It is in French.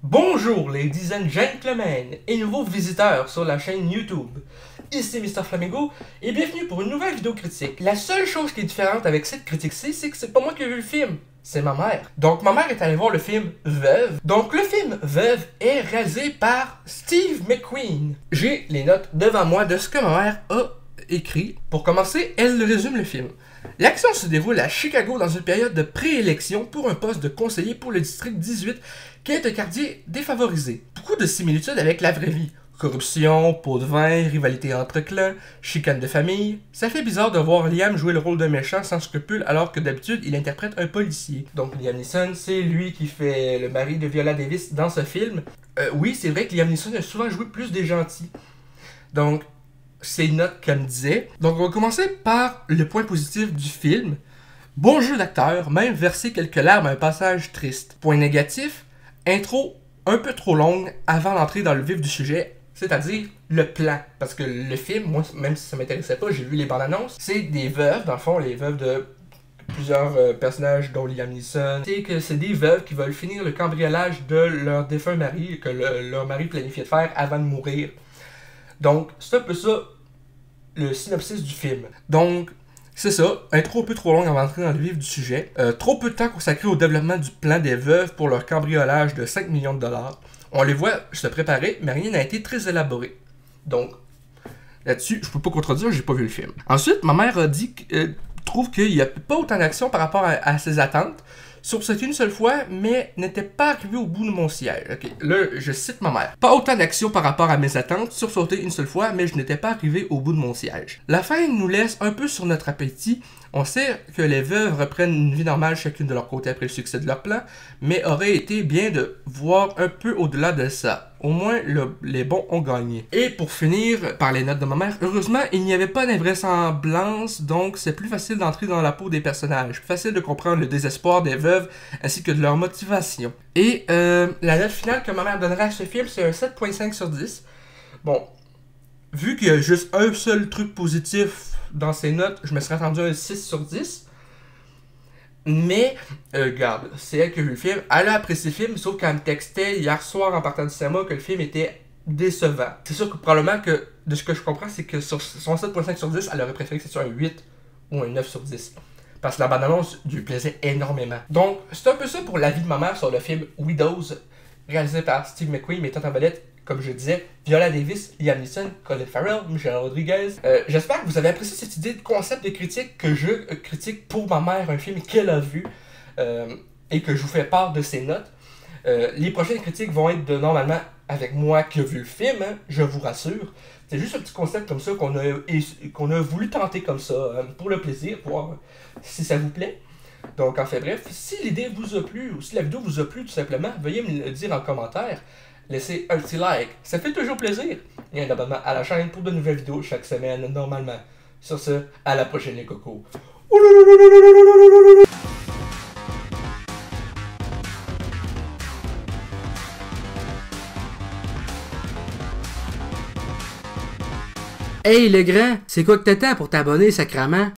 Bonjour ladies and gentlemen et nouveaux visiteurs sur la chaîne YouTube. Ici Mr Flamingo et bienvenue pour une nouvelle vidéo critique. La seule chose qui est différente avec cette critique-ci, c'est que c'est pas moi qui ai vu le film, c'est ma mère. Donc ma mère est allée voir le film Veuve. Donc le film Veuve est réalisé par Steve McQueen. J'ai les notes devant moi de ce que ma mère a écrit. Pour commencer, elle résume le film. L'action se déroule à Chicago dans une période de préélection pour un poste de conseiller pour le district 18 qui est un quartier défavorisé. Beaucoup de similitudes avec la vraie vie. Corruption, pot de vin, rivalité entre clans, chicane de famille. Ça fait bizarre de voir Liam jouer le rôle d'un méchant sans scrupule alors que d'habitude il interprète un policier. Donc Liam Neeson, c'est lui qui fait le mari de Viola Davis dans ce film. Oui, c'est vrai que Liam Neeson a souvent joué plus des gentils. Donc, c'est une note qu'elle me disait. Donc on va commencer par le point positif du film. Bon jeu d'acteur, même verser quelques larmes à un passage triste. Point négatif, intro un peu trop longue avant d'entrer dans le vif du sujet, c'est-à-dire le plan. Parce que le film, moi, même si ça m'intéressait pas, j'ai vu les bandes annonces, c'est des veuves, dans le fond, les veuves de plusieurs personnages dont Liam Neeson. C'est que c'est des veuves qui veulent finir le cambriolage de leur défunt mari, que leur mari planifiait de faire avant de mourir. Donc, c'est un peu ça, le synopsis du film. Donc, c'est ça, intro un peu trop longue avant d'entrer dans le vif du sujet. Trop peu de temps consacré au développement du plan des veuves pour leur cambriolage de 5 millions de dollars. On les voit se préparer, mais rien n'a été très élaboré. Donc, là-dessus, je peux pas contredire, j'ai pas vu le film. Ensuite, ma mère a dit trouve qu'il n'y a pas autant d'action par rapport à ses attentes. Sursauté une seule fois, mais n'était pas arrivé au bout de mon siège. Ok, là, je cite ma mère. Pas autant d'action par rapport à mes attentes, sursauté une seule fois, mais je n'étais pas arrivé au bout de mon siège. La fin nous laisse un peu sur notre appétit. On sait que les veuves reprennent une vie normale chacune de leur côté après le succès de leur plan, mais aurait été bien de voir un peu au-delà de ça. Au moins, les bons ont gagné. Et pour finir, par les notes de ma mère, heureusement, il n'y avait pas d'invraisemblance, donc c'est plus facile d'entrer dans la peau des personnages. Plus facile de comprendre le désespoir des veuves, ainsi que de leur motivation. Et la note finale que ma mère donnerait à ce film, c'est un 7.5 sur 10. Bon, vu qu'il y a juste un seul truc positif dans ses notes, je me serais attendu un 6 sur 10. Mais, regarde, c'est elle qui a vu le film. Elle a apprécié le film, sauf qu'elle me textait hier soir en partant du cinéma que le film était décevant. C'est sûr que probablement que, de ce que je comprends, c'est que sur son 7.5 sur 10, elle aurait préféré que ce soit un 8 ou un 9 sur 10. Parce que la bande-annonce lui plaisait énormément. Donc, c'est un peu ça pour l'avis de ma mère sur le film Widows, réalisé par Steve McQueen, mettant en vedette, comme je disais, Viola Davis, Liam Neeson, Colin Farrell, Michelle Rodriguez. J'espère que vous avez apprécié cette idée de concept de critique que je critique pour ma mère, un film qu'elle a vu, et que je vous fais part de ses notes. Les prochaines critiques vont être normalement avec moi qui a vu le film, hein, je vous rassure. C'est juste un petit concept comme ça qu'on a voulu tenter comme ça, pour le plaisir, pour voir si ça vous plaît. Donc, enfin bref, si l'idée vous a plu, ou si la vidéo vous a plu tout simplement, veuillez me le dire en commentaire. Laissez un petit like, ça fait toujours plaisir. Et un abonnement à la chaîne pour de nouvelles vidéos chaque semaine, normalement. Sur ce, à la prochaine les cocos. Hey le grand, c'est quoi que t'attends pour t'abonner, sacrament?